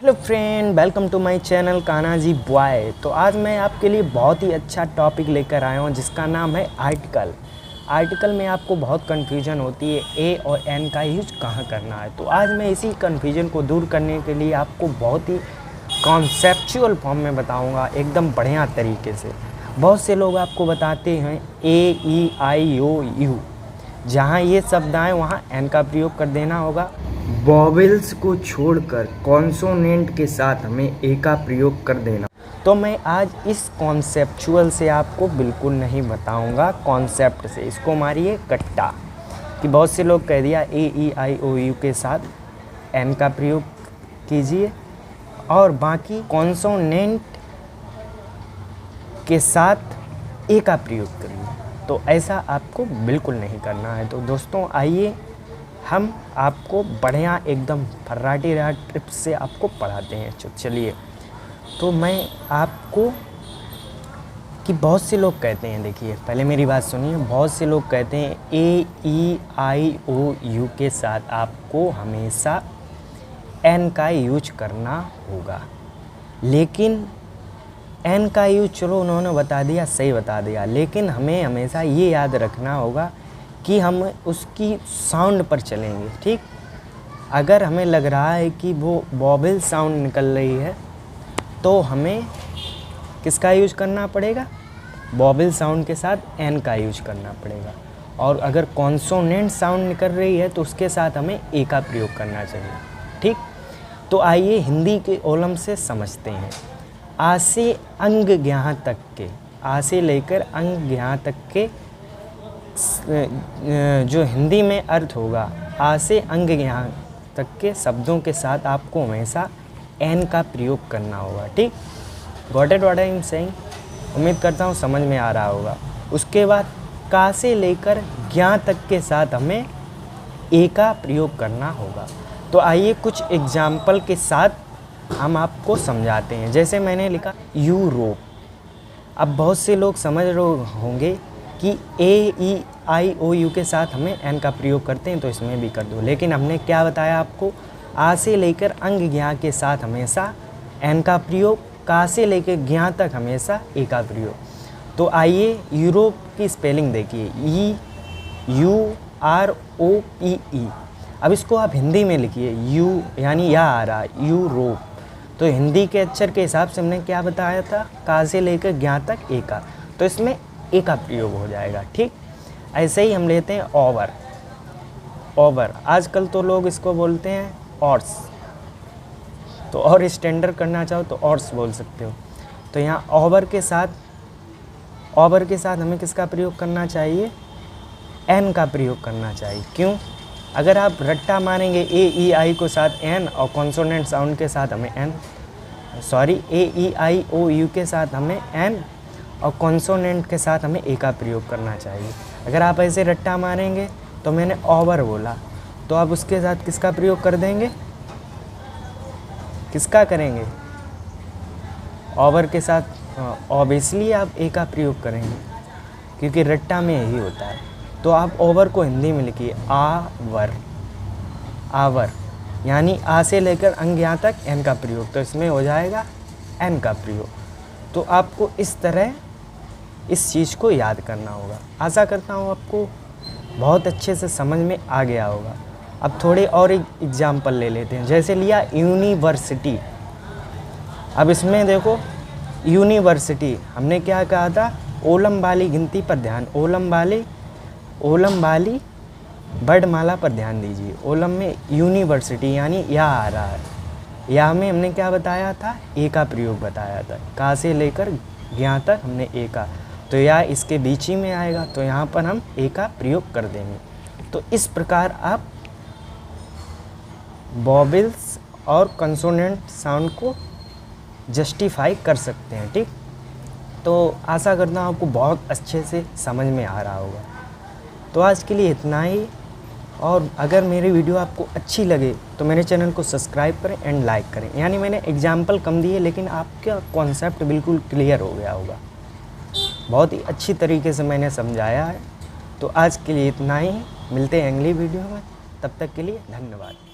Hello friend, welcome to my channel Kanhaji boy. तो आज मैं आपके लिए बहुत ही अच्छा टॉपिक लेकर आया हूँ जिसका नाम है आर्टिकल में आपको बहुत कन्फ्यूजन होती है ए और एन का यूज कहाँ करना है। तो आज मैं इसी कन्फ्यूजन को दूर करने के लिए आपको बहुत ही कॉन्सेप्चुअल फॉर्म में बताऊँगा, एकदम बढ़िया तरीके से। बहुत से लोग आपको बताते हैं ए ई आई ओ यू, जहाँ ये शब्द आए वहाँ एन का प्रयोग कर देना होगा। वॉवेल्स को छोड़कर कॉन्सोनेंट के साथ हमें ए का प्रयोग कर देना। तो मैं आज इस कॉन्सेप्चुअल से आपको बिल्कुल नहीं बताऊंगा, कॉन्सेप्ट से। इसको मारिए कट्टा कि बहुत से लोग कह दिया ए ई आई ओ यू के साथ एन का प्रयोग कीजिए और बाकी कॉन्सोनेंट के साथ ए का प्रयोग करिए। तो ऐसा आपको बिल्कुल नहीं करना है। तो दोस्तों आइए हम आपको बढ़िया एकदम फर्राटी टिप्स से आपको पढ़ाते हैं। चलिए, तो मैं आपको कि बहुत से लोग कहते हैं, देखिए पहले मेरी बात सुनिए, बहुत से लोग कहते हैं ए ई आई ओ यू के साथ आपको हमेशा एन का यूज करना होगा। लेकिन एन का यूज चलो उन्होंने बता दिया, सही बता दिया, लेकिन हमें हमेशा ये याद रखना होगा कि हम उसकी साउंड पर चलेंगे। ठीक, अगर हमें लग रहा है कि वो वॉवेल साउंड निकल रही है तो हमें किसका यूज करना पड़ेगा? वॉवेल साउंड के साथ एन का यूज करना पड़ेगा। और अगर कॉन्सोनेंट साउंड निकल रही है तो उसके साथ हमें ए का प्रयोग करना चाहिए। ठीक, तो आइए हिंदी के ओलम से समझते हैं। आ से अंग ज्ञा तक के, आ से लेकर अंग ज्ञा तक के जो हिंदी में अर्थ होगा, आ से अंग ज्ञा तक के शब्दों के साथ आपको हमेशा एन का प्रयोग करना होगा। ठीक, got it what I am saying? उम्मीद करता हूँ समझ में आ रहा होगा। उसके बाद का से लेकर ज्ञा तक के साथ हमें ए का प्रयोग करना होगा। तो आइए कुछ एग्जाम्पल के साथ हम आपको समझाते हैं। जैसे मैंने लिखा यूरोप। अब बहुत से लोग समझ रहे होंगे कि ए ई आई ओ यू के साथ हमें एन का प्रयोग करते हैं, तो इसमें भी कर दो। लेकिन हमने क्या बताया आपको? आ से लेकर अंग ज्ञा के साथ हमेशा एन का प्रयोग, का से लेकर ज्ञा तक हमेशा ए का प्रयोग। तो आइए यूरोप की स्पेलिंग देखिए, E U R O P E. अब इसको आप हिंदी में लिखिए, यू यानी या आ रहा, यूरोप। तो हिंदी के अक्षर के हिसाब से हमने क्या बताया था? का से लेकर ज्ञा तक ए का, तो इसमें ए का प्रयोग हो जाएगा। ठीक, ऐसे ही हम लेते हैं ओवर। आजकल तो लोग इसको बोलते हैं ऑर्स, तो और स्टैंडर्ड करना चाहो तो ऑर्स बोल सकते हो। तो यहाँ ओवर के साथ हमें किसका प्रयोग करना चाहिए? एन का प्रयोग करना चाहिए। क्यों? अगर आप रट्टा मारेंगे ए ई आई को साथ एन और कॉन्सोनेंट साउंड के साथ हमें ए ई आई ओ यू के साथ हमें एन और कॉन्सोनेंट के साथ हमें ए का प्रयोग करना चाहिए। अगर आप ऐसे रट्टा मारेंगे तो मैंने ओवर बोला, तो आप उसके साथ किसका प्रयोग कर देंगे? किसका करेंगे? ओवर के साथ ऑब्वियसली आप ए का प्रयोग करेंगे, क्योंकि रट्टा में यही होता है। तो आप ओवर को हिंदी में लिखिए आवर, यानी आ से लेकर अंग यहाँ तक एन का प्रयोग, तो इसमें हो जाएगा एन का प्रयोग। तो आपको इस तरह इस चीज़ को याद करना होगा। आशा करता हूँ आपको बहुत अच्छे से समझ में आ गया होगा। अब थोड़े और एग्जाम्पल ले लेते हैं। जैसे लिया यूनिवर्सिटी। अब इसमें देखो यूनिवर्सिटी, हमने क्या कहा था? ओलम वाली गिनती पर ध्यान, ओलम वाली वर्णमाला पर ध्यान दीजिए। ओलम में यूनिवर्सिटी यानी या आ रहा है, या में हमने क्या बताया था? ए का प्रयोग बताया था। का से लेकर ज्ञा तक हमने ए का, तो या इसके बीच ही में आएगा, तो यहाँ पर हम ए का प्रयोग कर देंगे। तो इस प्रकार आप वॉवेल्स और कंसोनेंट साउंड को जस्टिफाई कर सकते हैं। ठीक, तो आशा करता हूँ आपको बहुत अच्छे से समझ में आ रहा होगा। तो आज के लिए इतना ही, और अगर मेरी वीडियो आपको अच्छी लगे तो मेरे चैनल को सब्सक्राइब करें एंड लाइक करें। यानी मैंने एग्जाम्पल कम दिए, लेकिन आपका कॉन्सेप्ट बिल्कुल क्लियर हो गया होगा। बहुत ही अच्छी तरीके से मैंने समझाया है। तो आज के लिए इतना ही, मिलते हैं अगली वीडियो में। तब तक के लिए धन्यवाद।